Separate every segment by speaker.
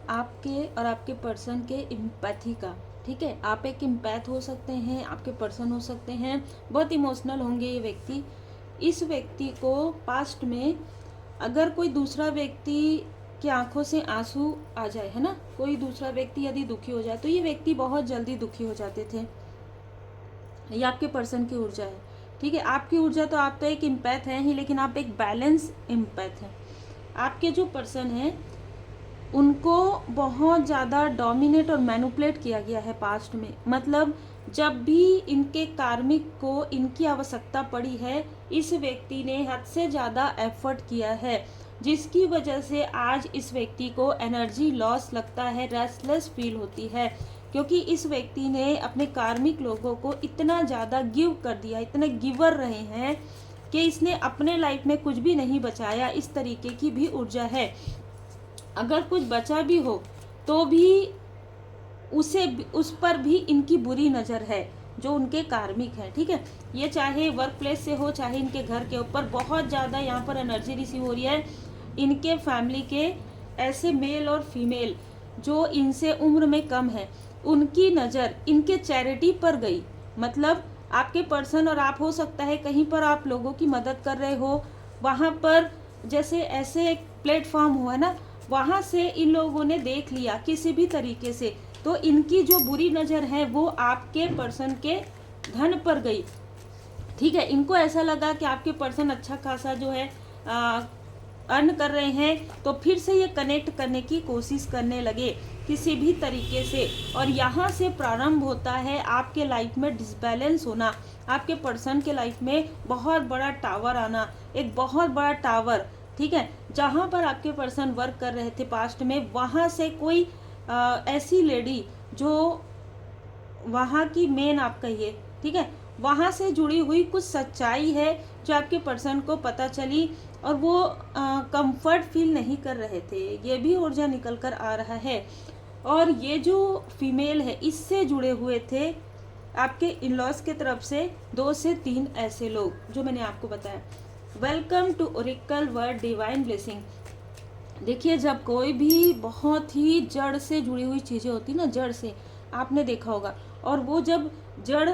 Speaker 1: आपके और आपके पर्सन के एम्पैथी का, ठीक है। आप एक एम्पैथ हो सकते हैं, आपके पर्सन हो सकते हैं, बहुत इमोशनल होंगे ये व्यक्ति। इस व्यक्ति को पास्ट में अगर कोई दूसरा व्यक्ति की आंखों से आंसू आ जाए, है ना, कोई दूसरा व्यक्ति यदि दुखी हो जाए तो ये व्यक्ति बहुत जल्दी दुखी हो जाते थे। ये आपके पर्सन की ऊर्जा है, ठीक है। आपकी ऊर्जा तो, आप तो एक इम्पैथ हैं ही, लेकिन आप एक बैलेंस इम्पैथ हैं। आपके जो पर्सन हैं उनको बहुत ज़्यादा डोमिनेट और मैनिपुलेट किया गया है पास्ट में। मतलब जब भी इनके कार्मिक को इनकी आवश्यकता पड़ी है, इस व्यक्ति ने हद से ज़्यादा एफर्ट किया है, जिसकी वजह से आज इस व्यक्ति को एनर्जी लॉस लगता है, रेस्टलेस फील होती है, क्योंकि इस व्यक्ति ने अपने कार्मिक लोगों को इतना ज़्यादा गिव कर दिया, इतने गिवर रहे हैं कि इसने अपने लाइफ में कुछ भी नहीं बचाया। इस तरीके की भी ऊर्जा है। अगर कुछ बचा भी हो तो भी उस पर भी इनकी बुरी नज़र है, जो उनके कार्मिक है, ठीक है। ये चाहे वर्क प्लेस से हो, चाहे इनके घर के ऊपर बहुत ज़्यादा यहाँ पर एनर्जी रिसीव हो रही है। इनके फैमिली के ऐसे मेल और फीमेल जो इनसे उम्र में कम है, उनकी नज़र इनके चैरिटी पर गई। मतलब आपके पर्सन और आप, हो सकता है कहीं पर आप लोगों की मदद कर रहे हो, वहाँ पर जैसे ऐसे एक प्लेटफॉर्म हुआ ना, वहाँ से इन लोगों ने देख लिया किसी भी तरीके से, तो इनकी जो बुरी नज़र है वो आपके पर्सन के धन पर गई, ठीक है। इनको ऐसा लगा कि आपके पर्सन अच्छा खासा जो है अर्न कर रहे हैं, तो फिर से ये कनेक्ट करने की कोशिश करने लगे किसी भी तरीके से। और यहाँ से प्रारंभ होता है आपके लाइफ में डिसबैलेंस होना, आपके पर्सन के लाइफ में बहुत बड़ा टावर आना, एक बहुत बड़ा टावर, ठीक है। जहाँ पर आपके पर्सन वर्क कर रहे थे पास्ट में, वहाँ से कोई ऐसी लेडी जो वहाँ की मेन आप कहिए, ठीक है, वहाँ से जुड़ी हुई कुछ सच्चाई है जो आपके पर्सन को पता चली, और वो कंफर्ट फील नहीं कर रहे थे। ये भी ऊर्जा निकल कर आ रहा है। और ये जो फीमेल है, इससे जुड़े हुए थे आपके इन-लॉज के तरफ से 2 से 3 ऐसे लोग जो मैंने आपको बताया। Welcome to Oracle Word Divine Blessing. देखिए, जब कोई भी बहुत ही जड़ से जुड़ी हुई चीज़ें होती ना, जड़ से, आपने देखा होगा, और वो जब जड़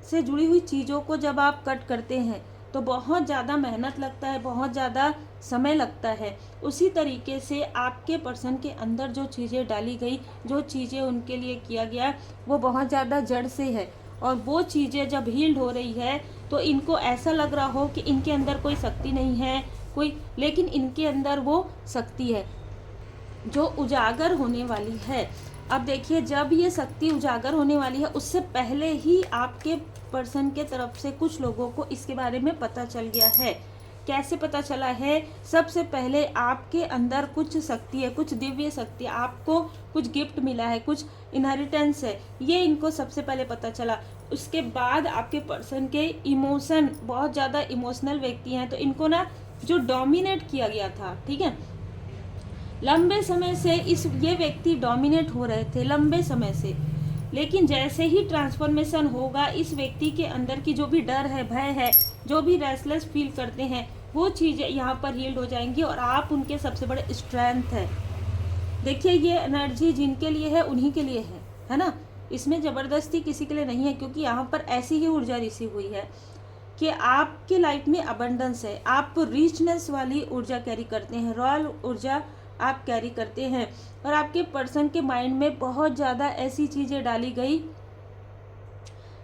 Speaker 1: से जुड़ी हुई चीज़ों को जब आप कट करते हैं तो बहुत ज़्यादा मेहनत लगता है, बहुत ज़्यादा समय लगता है। उसी तरीके से आपके पर्सन के अंदर जो चीज़ें डाली गई, जो चीज़ें उनके लिए किया गया, वो बहुत ज़्यादा जड़ से है। और वो चीज़ें जब हील्ड हो रही है तो इनको ऐसा लग रहा हो कि इनके अंदर कोई शक्ति नहीं है, लेकिन इनके अंदर वो शक्ति है जो उजागर होने वाली है। अब देखिए, जब ये शक्ति उजागर होने वाली है, उससे पहले ही आपके पर्सन के तरफ से कुछ लोगों को इसके बारे में पता चल गया है। कैसे पता चला है? सबसे पहले आपके अंदर कुछ शक्ति है, कुछ दिव्य शक्ति, आपको कुछ गिफ्ट मिला है, कुछ इनहेरिटेंस है, ये इनको सबसे पहले पता चला। उसके बाद आपके पर्सन के इमोशन, बहुत ज़्यादा इमोशनल व्यक्ति हैं, तो इनको ना जो डोमिनेट किया गया था, ठीक है, लंबे समय से ये व्यक्ति डोमिनेट हो रहे थे लंबे समय से। लेकिन जैसे ही ट्रांसफॉर्मेशन होगा, इस व्यक्ति के अंदर की जो भी डर है, भय है, जो भी रेस्टलेस फील करते हैं, वो चीज़ें यहाँ पर हील्ड हो जाएंगी और आप उनके सबसे बड़े स्ट्रेंथ है। देखिए, ये एनर्जी जिनके लिए है उन्हीं के लिए है ना। इसमें ज़बरदस्ती किसी के लिए नहीं है, क्योंकि यहाँ पर ऐसी ही ऊर्जा रिसीव हुई है कि आपके लाइफ में अबंडेंस है, आप रिचनेस वाली ऊर्जा कैरी करते हैं, रॉयल ऊर्जा आप कैरी करते हैं। और आपके पर्सन के माइंड में बहुत ज़्यादा ऐसी चीज़ें डाली गई,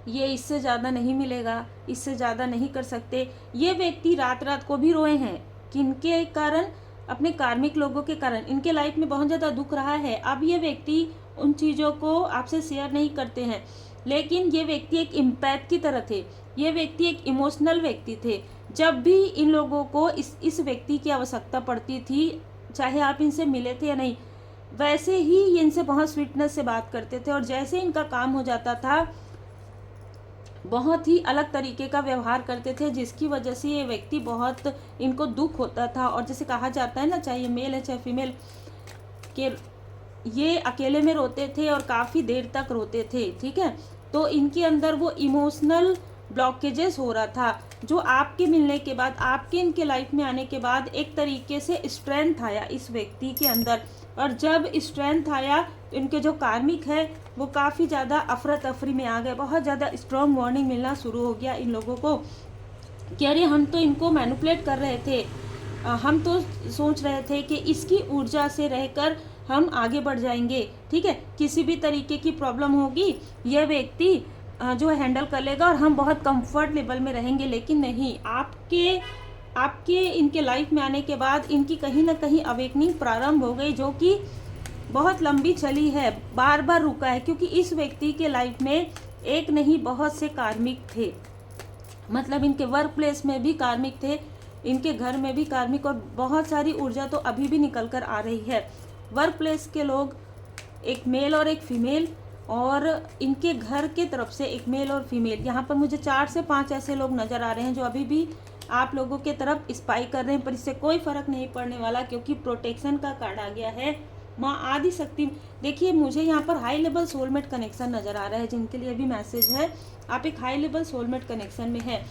Speaker 1: ये इससे ज़्यादा नहीं मिलेगा, इससे ज़्यादा नहीं कर सकते। ये व्यक्ति रात रात को भी रोए हैं, किनके कारण? अपने कार्मिक लोगों के कारण। इनके लाइफ में बहुत ज़्यादा दुख रहा है। अब ये व्यक्ति उन चीज़ों को आपसे शेयर नहीं करते हैं, लेकिन ये व्यक्ति एक इम्पैथ की तरह थे, ये व्यक्ति एक इमोशनल व्यक्ति थे। जब भी इन लोगों को इस व्यक्ति की आवश्यकता पड़ती थी, चाहे आप इनसे मिले थे या नहीं, वैसे ही ये इनसे बहुत स्वीटनेस से बात करते थे। और जैसे इनका काम हो जाता था, बहुत ही अलग तरीके का व्यवहार करते थे, जिसकी वजह से ये व्यक्ति बहुत, इनको दुख होता था। और जैसे कहा जाता है ना, चाहे मेल है चाहे फीमेल, कि ये अकेले में रोते थे और काफ़ी देर तक रोते थे, ठीक है। तो इनके अंदर वो इमोशनल ब्लॉकेजेस हो रहा था, जो आपके मिलने के बाद, आपके इनके लाइफ में आने के बाद एक तरीके से स्ट्रेंथ आया इस व्यक्ति के अंदर। और जब स्ट्रेंथ आया तो इनके जो कार्मिक है वो काफ़ी ज़्यादा अफरा तफरी में आ गए, बहुत ज़्यादा स्ट्रॉन्ग वार्निंग मिलना शुरू हो गया इन लोगों को कि अरे हम तो इनको मैनिपुलेट कर रहे थे, हम तो सोच रहे थे कि इसकी ऊर्जा से रहकर हम आगे बढ़ जाएंगे, ठीक है, किसी भी तरीके की प्रॉब्लम होगी यह व्यक्ति जो है हैंडल कर लेगा और हम बहुत कंफर्ट लेवल में रहेंगे। लेकिन नहीं, आपके इनके लाइफ में आने के बाद इनकी कहीं ना कहीं अवेकनिंग प्रारंभ हो गई, जो कि बहुत लंबी चली है, बार बार रुका है, क्योंकि इस व्यक्ति के लाइफ में एक नहीं बहुत से कार्मिक थे। मतलब इनके वर्क प्लेस में भी कार्मिक थे, इनके घर में भी कार्मिक, और बहुत सारी ऊर्जा तो अभी भी निकल कर आ रही है। वर्क प्लेस के लोग, एक मेल और एक फीमेल, और इनके घर के तरफ से एक मेल और फीमेल। यहाँ पर मुझे 4 से 5 ऐसे लोग नज़र आ रहे हैं जो अभी भी आप लोगों के तरफ स्पाई कर रहे हैं, पर इससे कोई फर्क नहीं पड़ने वाला, क्योंकि प्रोटेक्शन का कार्ड आ गया है माँ आदि शक्ति। देखिए मुझे यहाँ पर हाई लेवल सोलमेट कनेक्शन नज़र आ रहा है, जिनके लिए भी मैसेज है, आप एक हाई लेवल सोलमेट कनेक्शन में है।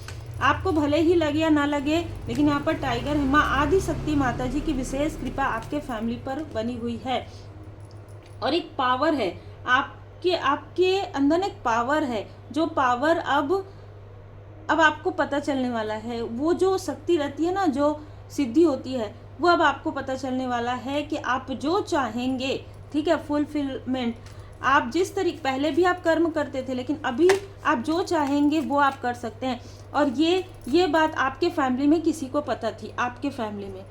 Speaker 1: आपको भले ही लगे या ना लगे, लेकिन यहाँ पर टाइगर है, माँ आदि शक्ति माता जी की विशेष कृपा आपके फैमिली पर बनी हुई है। और एक पावर है आपके अंदर, एक पावर है, जो पावर अब आपको पता चलने वाला है। वो जो शक्ति रहती है ना, जो सिद्धि होती है, वो अब आपको पता चलने वाला है कि आप जो चाहेंगे, ठीक है, फुलफिलमेंट, आप जिस तरीके पहले भी आप कर्म करते थे, लेकिन अभी आप जो चाहेंगे वो आप कर सकते हैं। और ये बात आपके फैमिली में किसी को पता थी, आपके फैमिली में,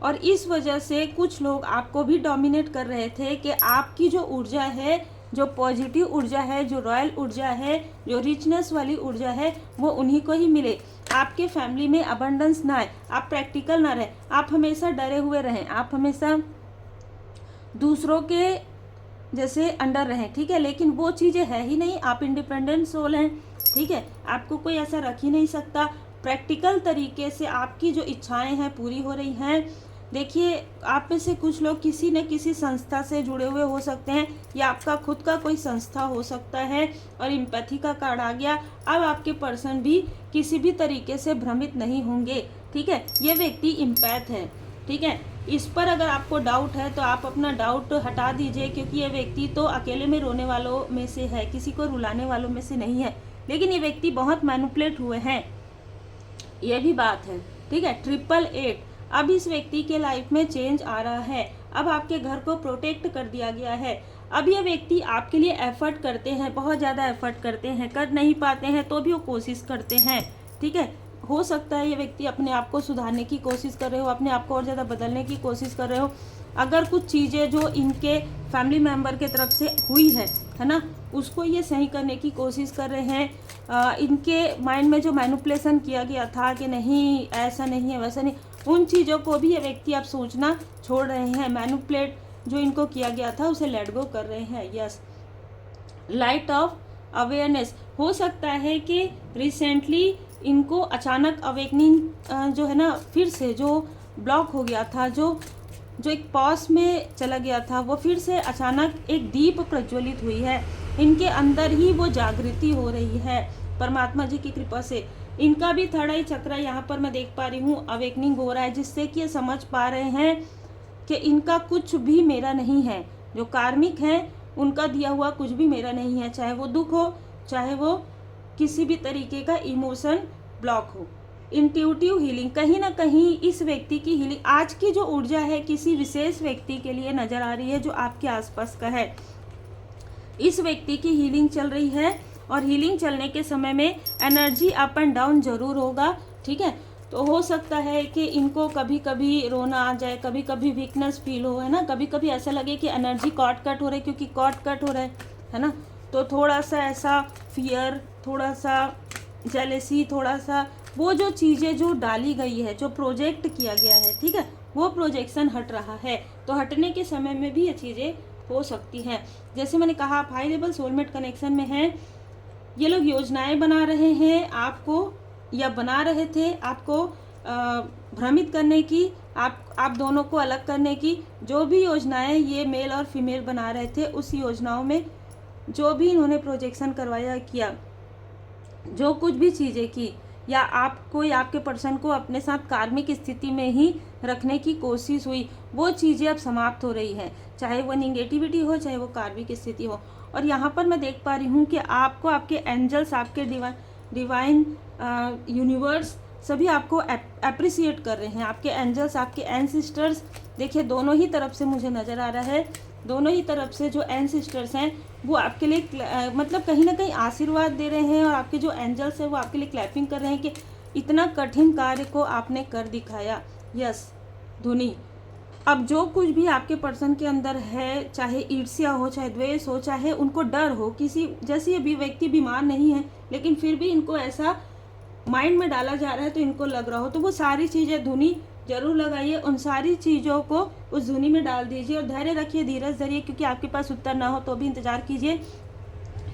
Speaker 1: और इस वजह से कुछ लोग आपको भी डोमिनेट कर रहे थे कि आपकी जो ऊर्जा है, जो पॉजिटिव ऊर्जा है, जो रॉयल ऊर्जा है, जो रिचनेस वाली ऊर्जा है, वो उन्हीं को ही मिले। आपके फैमिली में अबंडेंस ना आए, आप प्रैक्टिकल ना रहें, आप हमेशा डरे हुए रहें, आप हमेशा दूसरों के जैसे अंडर रहें, ठीक है। लेकिन वो चीज़ें है ही नहीं, आप इंडिपेंडेंट सोल हैं, ठीक है, आपको कोई ऐसा रख ही नहीं सकता। प्रैक्टिकल तरीके से आपकी जो इच्छाएं हैं पूरी हो रही हैं। देखिए आप में से कुछ लोग किसी न किसी संस्था से जुड़े हुए हो सकते हैं, या आपका खुद का कोई संस्था हो सकता है। और एम्पैथी का कार्ड आ गया, अब आपके पर्सन भी किसी भी तरीके से भ्रमित नहीं होंगे, ठीक है। ये व्यक्ति एम्पैथ है, ठीक है। इस पर अगर आपको डाउट है तो आप अपना डाउट हटा दीजिए, क्योंकि ये व्यक्ति तो अकेले में रोने वालों में से है, किसी को रुलाने वालों में से नहीं है। लेकिन ये व्यक्ति बहुत मैनिपुलेट हुए हैं, ये भी बात है, ठीक है। 888, अब इस व्यक्ति के लाइफ में चेंज आ रहा है। अब आपके घर को प्रोटेक्ट कर दिया गया है। अब ये व्यक्ति आपके लिए एफर्ट करते हैं, बहुत ज़्यादा एफर्ट करते हैं, कर नहीं पाते हैं तो भी वो कोशिश करते हैं, ठीक है। हो सकता है ये व्यक्ति अपने आप को सुधारने की कोशिश कर रहे हो, अपने आप को और ज़्यादा बदलने की कोशिश कर रहे हो। अगर कुछ चीज़ें जो इनके फैमिली मेम्बर के तरफ से हुई है ना, उसको ये सही करने की कोशिश कर रहे हैं। इनके माइंड में जो मैनिपुलेशन किया गया था कि नहीं ऐसा नहीं है वैसा नहीं, उन चीज़ों को भी ये व्यक्ति अब सोचना छोड़ रहे हैं। मैनिपुलेट जो इनको किया गया था उसे लेट गो कर रहे हैं। यस, लाइट ऑफ अवेयरनेस, हो सकता है कि रिसेंटली इनको अचानक अवेकनिंग जो है ना, फिर से जो ब्लॉक हो गया था, जो एक पॉज में चला गया था, वो फिर से अचानक एक दीप प्रज्वलित हुई है। इनके अंदर ही वो जागृति हो रही है परमात्मा जी की कृपा से। इनका भी थर्ड आई चक्र यहाँ पर मैं देख पा रही हूँ अवेकनिंग हो रहा है, जिससे कि ये समझ पा रहे हैं कि इनका कुछ भी मेरा नहीं है। जो कार्मिक हैं उनका दिया हुआ कुछ भी मेरा नहीं है, चाहे वो दुख हो, चाहे वो किसी भी तरीके का इमोशन ब्लॉक हो। इंट्यूटिव हीलिंग, कहीं ना कहीं इस व्यक्ति की हीलिंग, आज की जो ऊर्जा है किसी विशेष व्यक्ति के लिए नजर आ रही है जो आपके आसपास का है। इस व्यक्ति की हीलिंग चल रही है, और हीलिंग चलने के समय में एनर्जी अप एंड डाउन जरूर होगा, ठीक है। तो हो सकता है कि इनको कभी कभी रोना आ जाए, कभी कभी वीकनेस फील हो, है ना, कभी कभी ऐसा लगे कि एनर्जी कॉर्ड कट हो रही है, क्योंकि कॉर्ड कट हो रहा है ना। तो थोड़ा सा ऐसा फियर, थोड़ा सा जेलेसी, थोड़ा सा वो जो चीज़ें जो डाली गई है, जो प्रोजेक्ट किया गया है, ठीक है, वो प्रोजेक्शन हट रहा है। तो हटने के समय में भी ये चीज़ें हो सकती हैं। जैसे मैंने कहा आप हाई लेवल सोलमेट कनेक्शन में हैं, ये लोग योजनाएं बना रहे हैं आपको, या बना रहे थे आपको भ्रमित करने की, आप दोनों को अलग करने की। जो भी योजनाएं ये मेल और फीमेल बना रहे थे, उस योजनाओं में जो भी इन्होंने प्रोजेक्शन करवाया किया, जो कुछ भी चीज़ें की, या आपको या आपके पर्सन को अपने साथ कार्मिक स्थिति में ही रखने की कोशिश हुई, वो चीज़ें अब समाप्त हो रही हैं, चाहे वो निगेटिविटी हो चाहे वो कार्मिक स्थिति हो। और यहाँ पर मैं देख पा रही हूँ कि आपको आपके एंजल्स, आपके डिवाइन यूनिवर्स सभी आपको अप्रिसिएट कर रहे हैं। आपके एंजल्स, आपके एंसिस्टर्स, देखिए दोनों ही तरफ से मुझे नज़र आ रहा है, दोनों ही तरफ से जो एंसिस्टर्स हैं वो आपके लिए मतलब कहीं ना कहीं आशीर्वाद दे रहे हैं, और आपके जो एंजल्स हैं वो आपके लिए क्लैपिंग कर रहे हैं कि इतना कठिन कार्य को आपने कर दिखाया। यस धुनी, अब जो कुछ भी आपके पर्सन के अंदर है, चाहे ईर्ष्या हो, चाहे द्वेष हो, चाहे उनको डर हो किसी, जैसे ये भी व्यक्ति बीमार नहीं है लेकिन फिर भी इनको ऐसा माइंड में डाला जा रहा है तो इनको लग रहा हो, तो वो सारी चीज़ें धुनी जरूर लगाइए, उन सारी चीज़ों को उस धुनी में डाल दीजिए और धैर्य रखिए, धीरज धरिए, क्योंकि आपके पास उत्तर ना हो तो भी इंतजार कीजिए।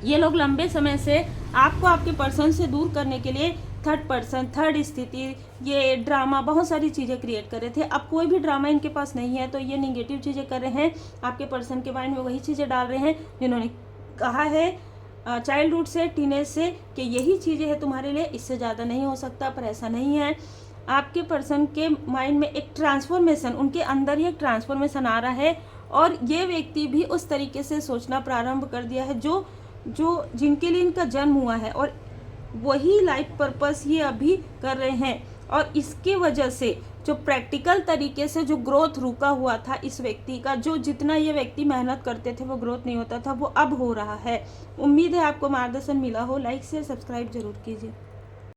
Speaker 1: ये लोग लंबे समय से आपको आपके पर्सन से दूर करने के लिए थर्ड पर्सन, थर्ड स्थिति, ये ड्रामा, बहुत सारी चीज़ें क्रिएट कर रहे थे। अब कोई भी ड्रामा इनके पास नहीं है, तो ये निगेटिव चीज़ें कर रहे हैं, आपके पर्सन के माइंड में वही चीज़ें डाल रहे हैं जिन्होंने कहा है चाइल्डहुड से, टीनेज से, कि यही चीज़ें हैं तुम्हारे लिए, इससे ज़्यादा नहीं हो सकता। पर ऐसा नहीं है। आपके पर्सन के माइंड में एक ट्रांसफॉर्मेशन, उनके अंदर ही एक ट्रांसफॉर्मेशन आ रहा है, और ये व्यक्ति भी उस तरीके से सोचना प्रारंभ कर दिया है जो जिनके लिए इनका जन्म हुआ है, और वही लाइफ पर्पस ये अभी कर रहे हैं। और इसके वजह से जो प्रैक्टिकल तरीके से जो ग्रोथ रुका हुआ था इस व्यक्ति का, जो जितना ये व्यक्ति मेहनत करते थे वो ग्रोथ नहीं होता था, वो अब हो रहा है। उम्मीद है आपको मार्गदर्शन मिला हो। लाइक शेयर सब्सक्राइब जरूर कीजिए।